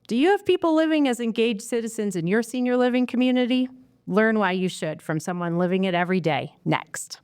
Do you have people living as engaged citizens in your senior living community? Learn why you should from someone living it every day next.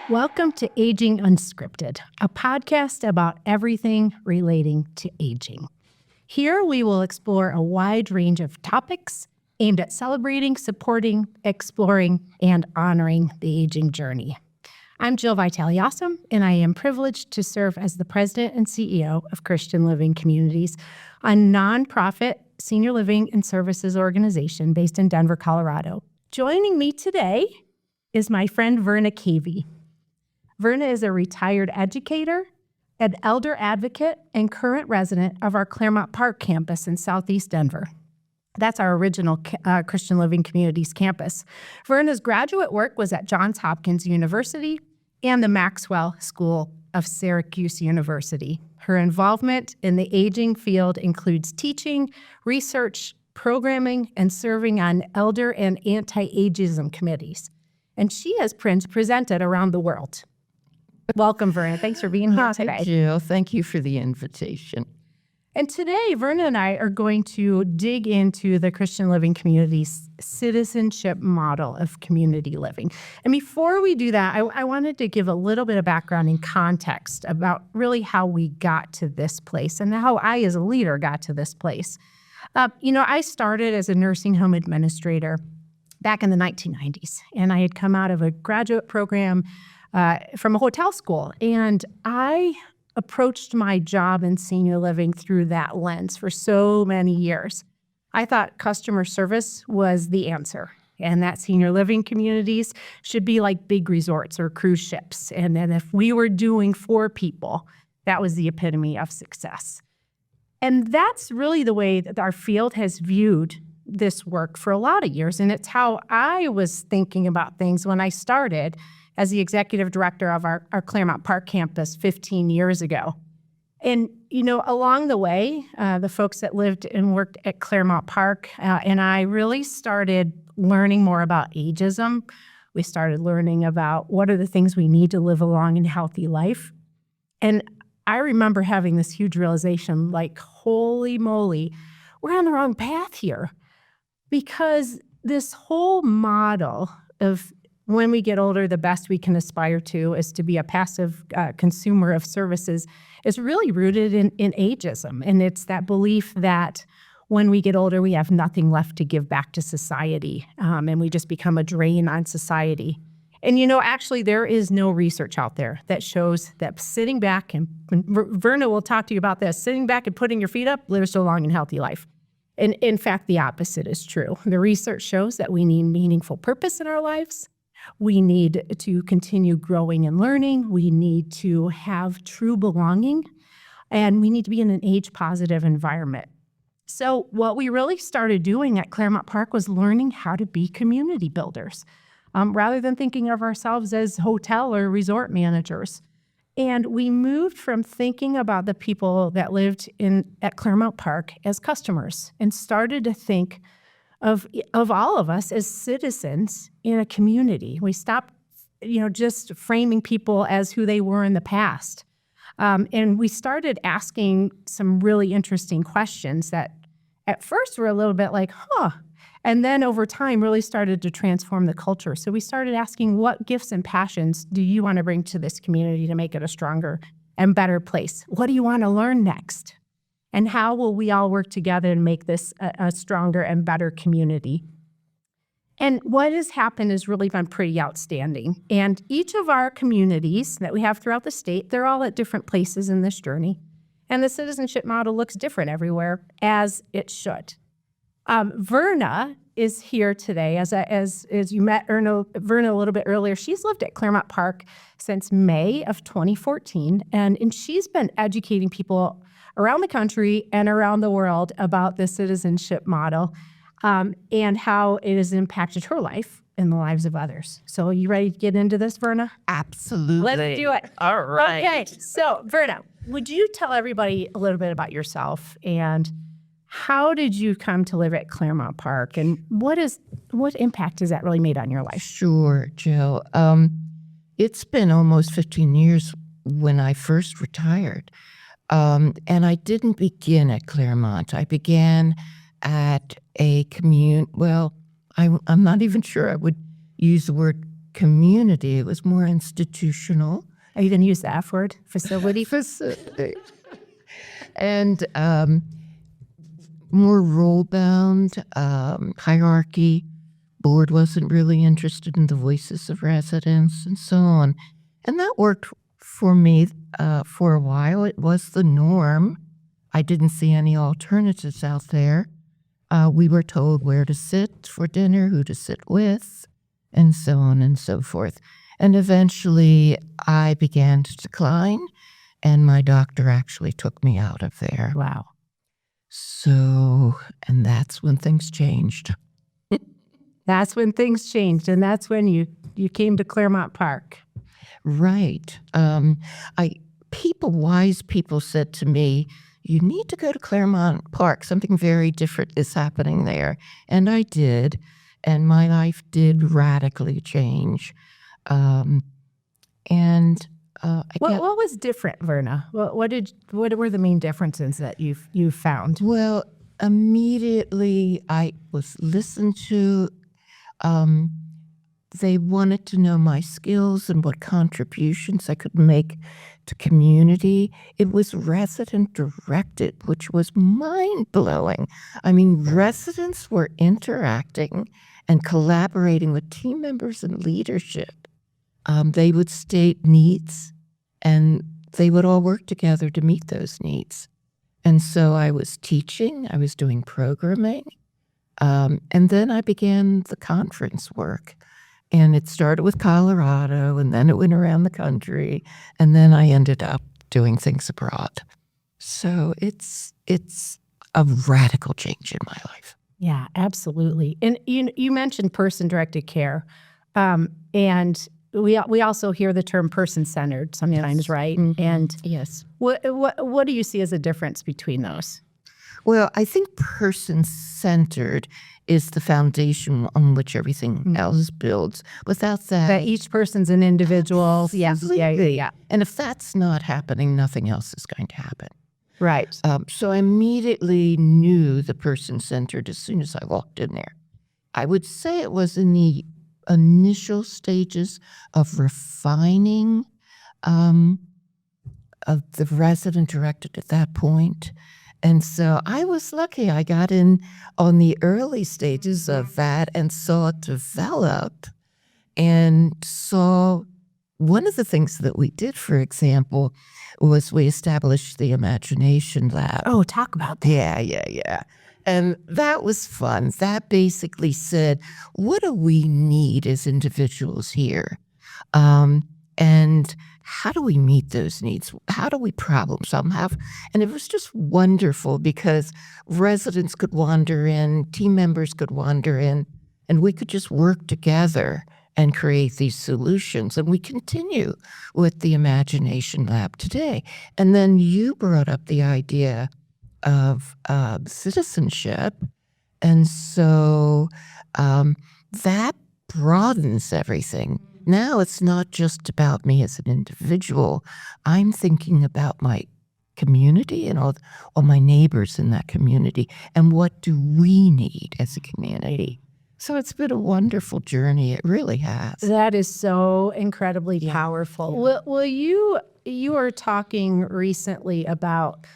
Welcome to Aging Unscripted, a podcast about everything relating to aging. Here we will explore a wide range of topics aimed at celebrating, supporting, exploring, and honoring the aging journey. I'm Jill Vitale-Aussem, and I am privileged to serve as the president and CEO of Christian Living Communities, a nonprofit senior living and services organization based in Denver, Colorado. Joining me today is my friend Verna Cavey. Verna is a retired educator, an elder advocate, and current resident of our Clermont Park campus in Southeast Denver. That's our original Christian Living Communities campus. Verna's graduate work was at Johns Hopkins University and the Maxwell School of Syracuse University. Her involvement in the aging field includes teaching, research, programming, and serving on elder and anti-ageism committees. And she has presented around the world. Welcome, Verna. Thanks for being here today. Hi, Jill. Thank you for the invitation. And today, Verna and I are going to dig into the Christian Living Communities citizenship model of community living. And before we do that, I wanted to give a little bit of background and context about really how we got to this place and how I as a leader got to this place. I started as a nursing home administrator back in the 1990s, and I had come out of a graduate program from a hotel school, and I approached my job in senior living through that lens for so many years. I thought customer service was the answer, and that senior living communities should be like big resorts or cruise ships. And then if we were doing for people, that was the epitome of success. And that's really the way that our field has viewed this work for a lot of years. And it's how I was thinking about things when I started as the executive director of our Clermont Park campus 15 years ago. And, along the way, the folks that lived and worked at Clermont Park and I really started learning more about ageism. We started learning about what are the things we need to live a long and healthy life. And I remember having this huge realization, like, holy moly, we're on the wrong path here. Because this whole model of when we get older, the best we can aspire to is to be a passive consumer of services is really rooted in ageism. And it's that belief that when we get older, we have nothing left to give back to society, and we just become a drain on society. And, actually, there is no research out there that shows that sitting back, and Verna will talk to you about this, sitting back and putting your feet up lives a long and healthy life. And in fact, the opposite is true. The research shows that we need meaningful purpose in our lives. We need to continue growing and learning. We need to have true belonging, and we need to be in an age-positive environment. So what we really started doing at Clermont Park was learning how to be community builders, rather than thinking of ourselves as hotel or resort managers. And we moved from thinking about the people that lived at Clermont Park as customers and started to think of all of us as citizens in a community. We stopped, just framing people as who they were in the past. And we started asking some really interesting questions that at first were a little bit like, and then over time really started to transform the culture. So we started asking, what gifts and passions do you want to bring to this community to make it a stronger and better place? What do you want to learn next? And how will we all work together to make this a stronger and better community? And what has happened has really been pretty outstanding. And each of our communities that we have throughout the state, they're all at different places in this journey. And the citizenship model looks different everywhere, as it should. Verna is here today. As you met Verna a little bit earlier, she's lived at Clermont Park since May of 2014, and she's been educating people around the country and around the world about the citizenship model and how it has impacted her life and the lives of others. So you ready to get into this, Verna? Absolutely. Let's do it. All right. Okay, so Verna, would you tell everybody a little bit about yourself and how did you come to live at Clermont Park, and what impact has that really made on your life? Sure, Jill. It's been almost 15 years when I first retired. And I didn't begin at Clermont. I began at a I'm not even sure I would use the word community. It was more institutional. Are you going to use the F word? Facility? Facility. And more role-bound, hierarchy. Board wasn't really interested in the voices of residents and so on. And that worked for me for a while. It was the norm. I didn't see any alternatives out there. We were told where to sit for dinner, who to sit with, and so on and so forth. And eventually I began to decline, and my doctor actually took me out of there. Wow. So, and that's when things changed. That's when things changed, and that's when you came to Clermont Park. Right. Wise people said to me, you need to go to Clermont Park. Something very different is happening there. And I did, and my life did radically change. What was different, Verna? What were the main differences that you found? Well, immediately I was listened to. They wanted to know my skills and what contributions I could make to community. It was resident directed, which was mind-blowing. I mean, residents were interacting and collaborating with team members and leadership. They would state needs, and they would all work together to meet those needs. And so I was teaching, I was doing programming, and then I began the conference work. And it started with Colorado, and then it went around the country, and then I ended up doing things abroad. So it's a radical change in my life. Yeah, absolutely. And you mentioned person-directed care, and we also hear the term person-centered sometimes, Yes. right? Mm-hmm. And Yes. what do you see as a difference between those? Well, I think person-centered is the foundation on which everything else builds. Without That each person's an individual. Absolutely. Yeah. And if that's not happening, nothing else is going to happen. Right. So I immediately knew the person-centered as soon as I walked in there. I would say it was in the initial stages of refining of the resident directed at that point. And so I was lucky. I got in on the early stages of that and saw it develop, and saw one of the things that we did, for example, was we established the Imagination Lab. Oh, talk about that. Yeah. And that was fun. That basically said, what do we need as individuals here? And how do we meet those needs? How do we problem solve? And it was just wonderful because residents could wander in, team members could wander in, and we could just work together and create these solutions. And we continue with the Imagination Lab today. And then you brought up the idea of citizenship. And so that broadens everything. Now it's not just about me as an individual. I'm thinking about my community and all my neighbors in that community. And what do we need as a community? So it's been a wonderful journey. It really has. That is so incredibly powerful. Yeah. Well, you were talking recently about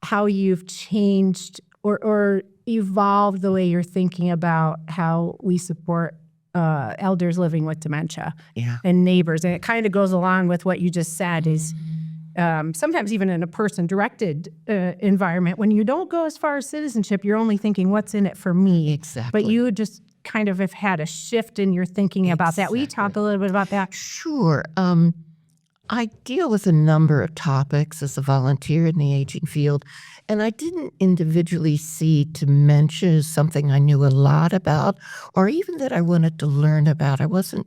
how you've changed or evolved the way you're thinking about how we support elders living with dementia and neighbors. And it kind of goes along with what you just said is sometimes even in a person-directed environment, when you don't go as far as citizenship, you're only thinking, what's in it for me? Exactly. But you just kind of have had a shift in your thinking about that. Will you talk a little bit about that? Sure. I deal with a number of topics as a volunteer in the aging field, and I didn't individually see dementia as something I knew a lot about or even that I wanted to learn about. I wasn't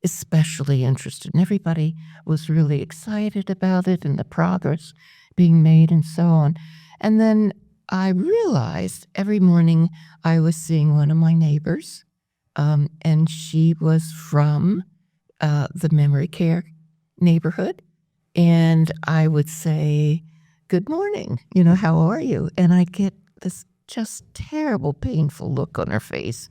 especially interested, and everybody was really excited about it and the progress being made and so on. And then I realized every morning I was seeing one of my neighbors, and she was from the memory care neighborhood. And I would say, "Good morning, how are you?" And I'd get this just terrible, painful look on her face.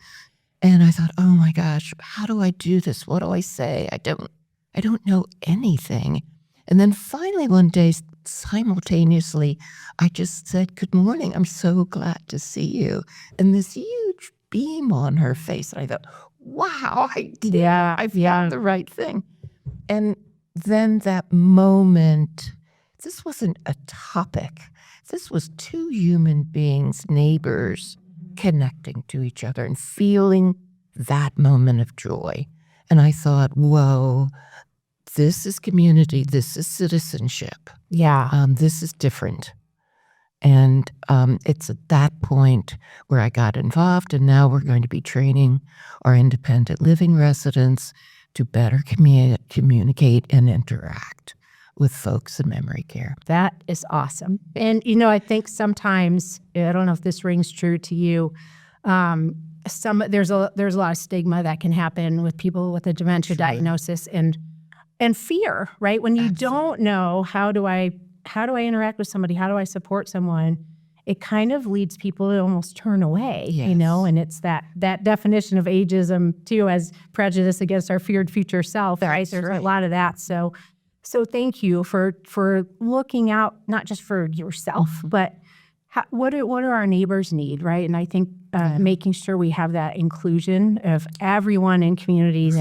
And I thought, "Oh my gosh, how do I do this? What do I say? I don't know anything." And then finally one day, simultaneously, I just said, "Good morning. I'm so glad to see you." And this huge beam on her face. And I thought, wow, I did it. I found the right thing. And then that moment, this wasn't a topic. This was two human beings, neighbors, connecting to each other and feeling that moment of joy. And I thought, whoa, this is community. This is citizenship. Yeah. This is different. And it's at that point where I got involved, and now we're going to be training our independent living residents to better communicate and interact with folks in memory care. That is awesome. And, I think sometimes, I don't know if this rings true to you, there's a lot of stigma that can happen with people with a dementia diagnosis and fear, right? When you don't know, how do I interact with somebody? How do I support someone? It kind of leads people to almost turn away, and it's that definition of ageism too, as prejudice against our feared future self, right? There's a lot of that. So thank you for looking out, not just for yourself, but what do our neighbors need, right? And I think making sure we have that inclusion of everyone in communities,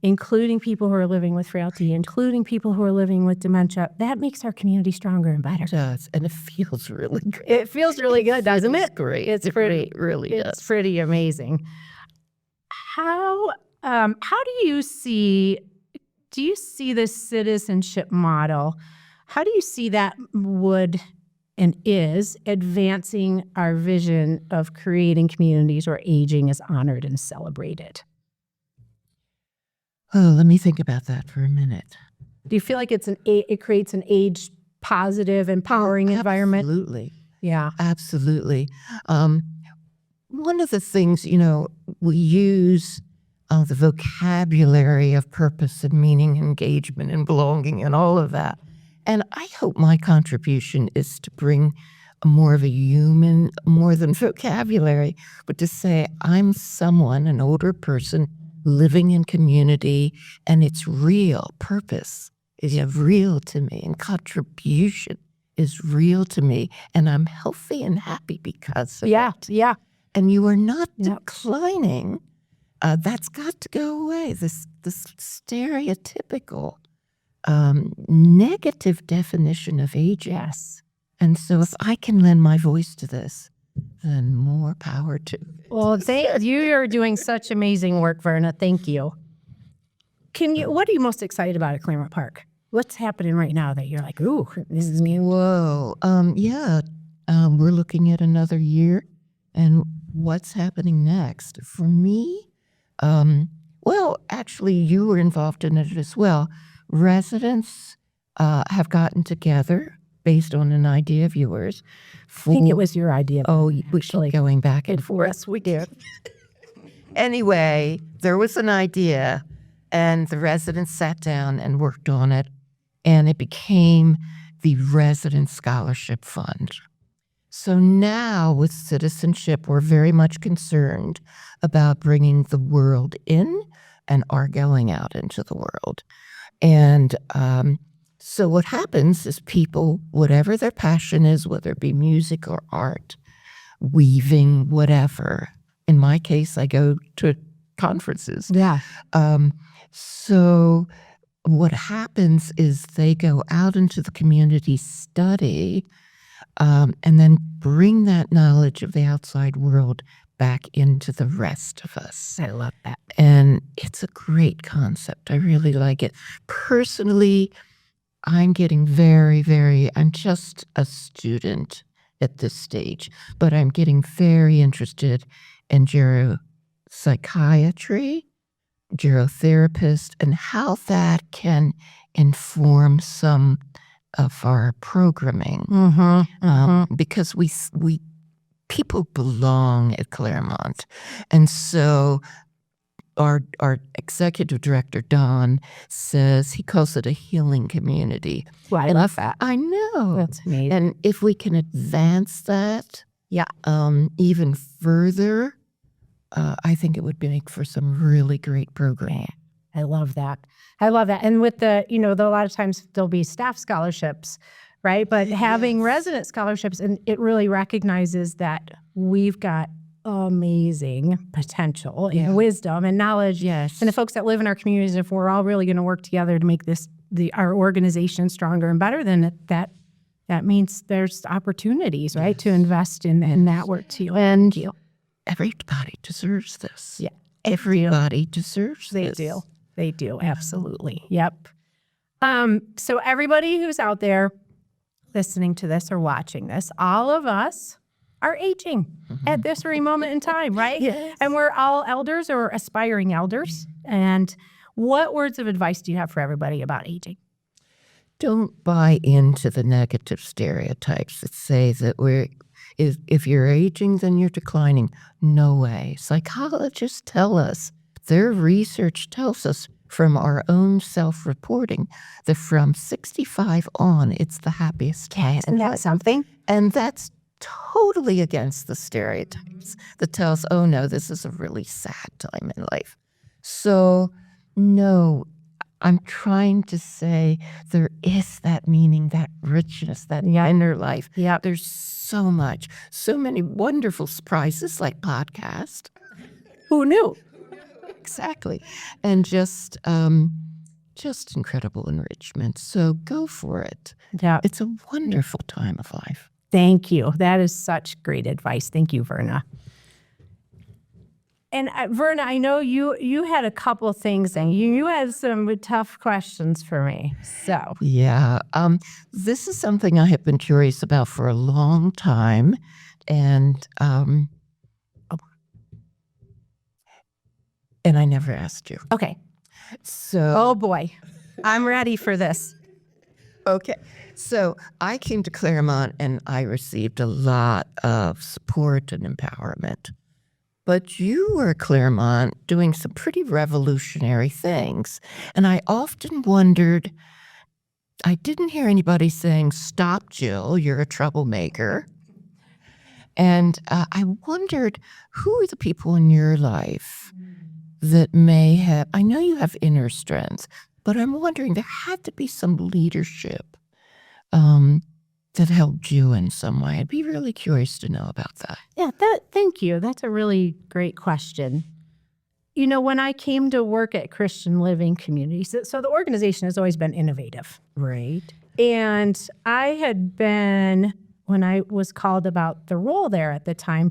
including people who are living with frailty, including people who are living with dementia, that makes our community stronger and better. It does, and it feels really great. It feels really good, doesn't it? It's great. It really does. It's pretty amazing. How do you see this citizenship model? How do you see that would and is advancing our vision of creating communities where aging is honored and celebrated? Oh, let me think about that for a minute. Do you feel like it creates an age positive, empowering environment? Absolutely. Yeah. Absolutely. One of the things, we use the vocabulary of purpose and meaning, engagement and belonging and all of that. And I hope my contribution is to bring more of a human, more than vocabulary, but to say I'm someone, an older person, living in community, and it's real. Purpose is real to me, and contribution is real to me, and I'm healthy and happy because of it. Yeah. And you are not declining. That's got to go away. This stereotypical negative definition of aging. Yes. And so if I can lend my voice to this, then more power to it. Well, you are doing such amazing work, Verna. Thank you. What are you most excited about at Clermont Park? What's happening right now that you're like, ooh, this is me? Whoa. We're looking at another year and what's happening next. For me, actually you were involved in it as well. Residents have gotten together based on an idea of yours. I think it was your idea. Oh, we keep going back and forth. We did. Anyway, there was an idea, and the residents sat down and worked on it, and it became the Resident Scholarship Fund. So now with citizenship, we're very much concerned about bringing the world in and our going out into the world. And so what happens is people, whatever their passion is, whether it be music or art, weaving, whatever. In my case, I go to conferences. Yeah. So what happens is they go out into the community, study, and then bring that knowledge of the outside world back into the rest of us. I love that. And it's a great concept. I really like it. Personally, I'm getting I'm just a student at this stage, but I'm getting very interested in geropsychiatry, gerotherapist, and how that can inform some of our programming because we people belong at Clermont, and so our executive director Don says he calls it a healing community. Well, I love that. I know. That's amazing. And if we can advance that, even further, I think it would make for some really great programming. I love that. I love that. And with the, a lot of times there'll be staff scholarships, right? But having resident scholarships, and it really recognizes that we've got amazing potential and wisdom and knowledge. Yes. And the folks that live in our communities, if we're all really going to work together to make our organization stronger and better, then that means there's opportunities, right, to invest in that work too. And everybody deserves this. Yeah. Everybody deserves this. They do. They do. Absolutely. Yep. So everybody who's out there listening to this or watching this, all of us are aging at this very moment in time, right? Yes. And we're all elders or aspiring elders. And what words of advice do you have for everybody about aging? Don't buy into the negative stereotypes that say that if you're aging, then you're declining. No way. Psychologists tell us, their research tells us from our own self-reporting that from 65 on, it's the happiest time. Isn't that something? And that's totally against the stereotypes that tells, oh no, this is a really sad time in life. So no, I'm trying to say there is that meaning, that richness, that inner life. Yeah. There's so much, so many wonderful surprises like podcast. Who knew? Exactly. And just incredible enrichment. So go for it. Yeah. It's a wonderful time of life. Thank you. That is such great advice. Thank you, Verna. And Verna, I know you had a couple of things, and you had some tough questions for me. So yeah, this is something I have been curious about for a long time, and I never asked you. Okay. So oh boy, I'm ready for this. Okay. So I came to Clermont and I received a lot of support and empowerment. But you were at Clermont doing some pretty revolutionary things. And I often wondered, I didn't hear anybody saying, stop, Jill, you're a troublemaker. And I wondered, who are the people in your life that may have, I know you have inner strengths, but I'm wondering, there had to be some leadership that helped you in some way. I'd be really curious to know about that. Yeah, thank you. That's a really great question. When I came to work at Christian Living Communities, so the organization has always been innovative. Right. And I had been, when I was called about the role there at the time,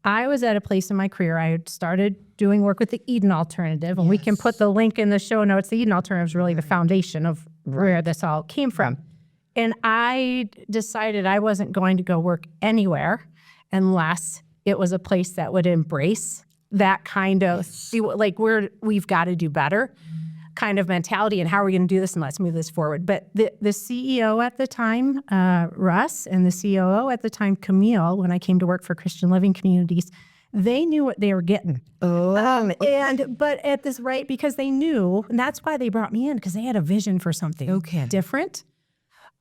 I was at a place in my career. I had started doing work with the Eden Alternative, and we can put the link in the show notes. The Eden Alternative is really the foundation of where this all came from. And I decided I wasn't going to go work anywhere unless it was a place that would embrace that kind of, we've got to do better kind of mentality, and how are we going to do this, and let's move this forward. But the CEO at the time, Russ, and the COO at the time, Camille, when I came to work for Christian Living Communities, they knew what they were getting. But at this because they knew, and that's why they brought me in, because they had a vision for something different.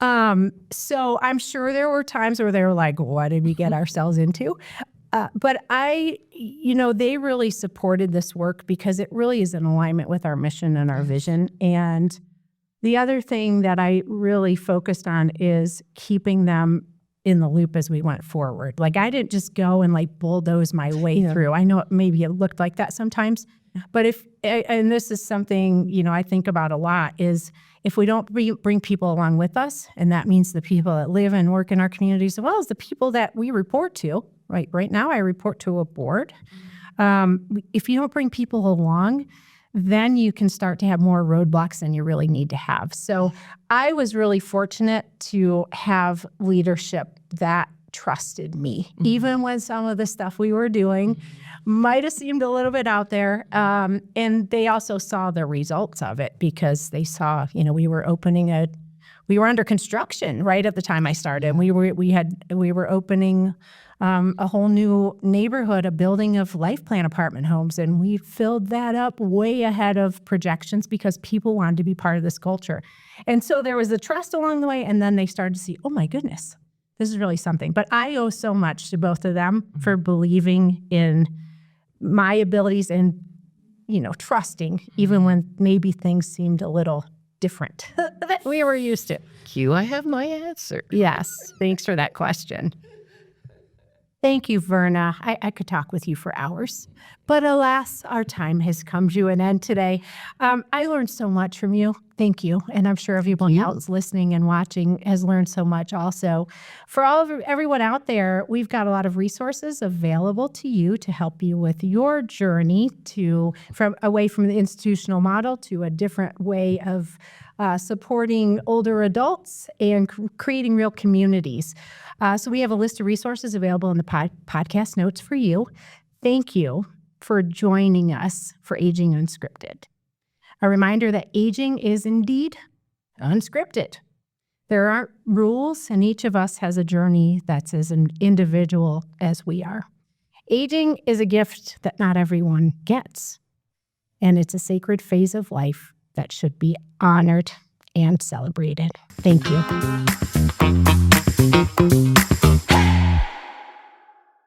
So I'm sure there were times where they were like, what did we get ourselves into? But they really supported this work because it really is in alignment with our mission and our vision. And the other thing that I really focused on is keeping them in the loop as we went forward. Like, I didn't just go and bulldoze my way through. I know maybe it looked like that sometimes, but and this is something, I think about a lot, is if we don't bring people along with us, and that means the people that live and work in our communities, as well as the people that we report to, right now I report to a board. If you don't bring people along, then you can start to have more roadblocks than you really need to have. So I was really fortunate to have leadership that trusted me, even when some of the stuff we were doing might have seemed a little bit out there. And they also saw the results of it, because they saw, we were opening a we were under construction right at the time I started. We were opening a whole new neighborhood, a building of life plan apartment homes, and we filled that up way ahead of projections because people wanted to be part of this culture. And so there was the trust along the way, and then they started to see, oh my goodness, this is really something. But I owe so much to both of them for believing in my abilities and, trusting, even when maybe things seemed a little different that we were used to. Q, I have my answer. Yes, thanks for that question. Thank you, Verna. I could talk with you for hours, but alas, our time has come to an end today. I learned so much from you. Thank you. And I'm sure everyone else listening and watching has learned so much also. For everyone out there, we've got a lot of resources available to you to help you with your journey away from the institutional model to a different way of supporting older adults and creating real communities. So we have a list of resources available in the podcast notes for you. Thank you for joining us for Aging Unscripted. A reminder that aging is indeed unscripted. There aren't rules, and each of us has a journey that's as an individual as we are. Aging is a gift that not everyone gets, and it's a sacred phase of life that should be honored and celebrated. Thank you.